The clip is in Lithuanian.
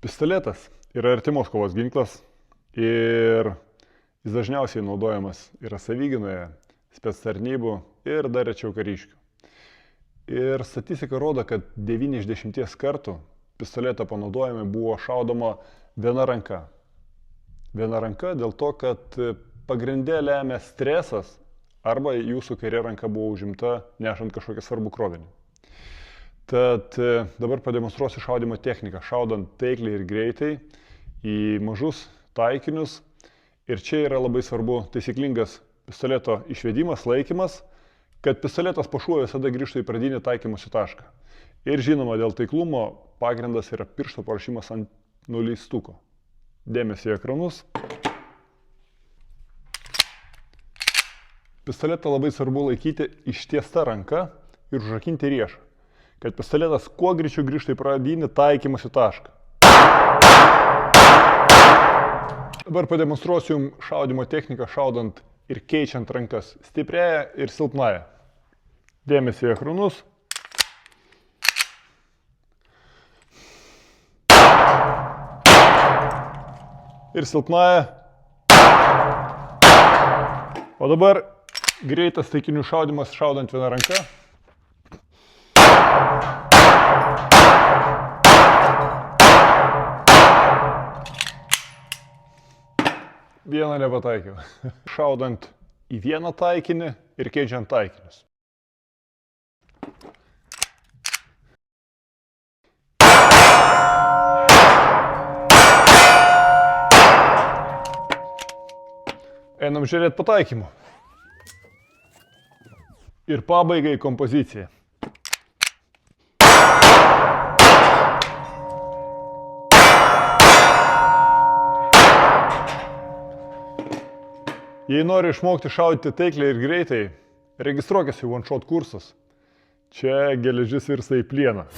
Pistoletas yra artimos kovos ginklas ir jis dažniausiai naudojamas yra savigynoje, spec tarnybų ir dar rečiau kariškių. Ir statistika rodo, kad 9 iš 10 kartų pistoleto panaudojime buvo šaudoma viena ranka. Viena ranka dėl to, kad pagrindė lemia stresas arba jūsų kairė ranka buvo užimta nešant kažkokią svarbų krovinį. Tad dabar pademonstruosiu šaudimo techniką, šaudant taikliai ir greitai į mažus taikinius. Ir čia yra labai svarbu taisyklingas pistoleto išvedimas, laikymas, kad pistoletas po šūvio visada grįžtų į pradinį taikymosi tašką. Ir žinoma, dėl taiklumo pagrindas yra piršto paruošimas ant nuleistuko. Dėmesį į ekranus. Pistoletą labai svarbu laikyti ištiesta ranka ir užrakinti riešą, kad pistoletas kuo greičiau grįžtų į pradinį taikymosi tašką. Dabar pademonstruosiu jums šaudimo techniką šaudant ir keičiant rankas stipriąją ir silpnąją. Dėmesį į ekranus. Ir silpnąją. O dabar greitas taikinių šaudimas šaudant vieną ranką. Vieną nepataikiau. Šaudant į vieną taikinį ir keičiant taikinius. Einam žiūrėti pataikymų. Ir pabaigai kompozicija. Jei nori išmokti šaudyti taikliai ir greitai, registruokis į One Shot kursus. Čia geležis virsta į plieną.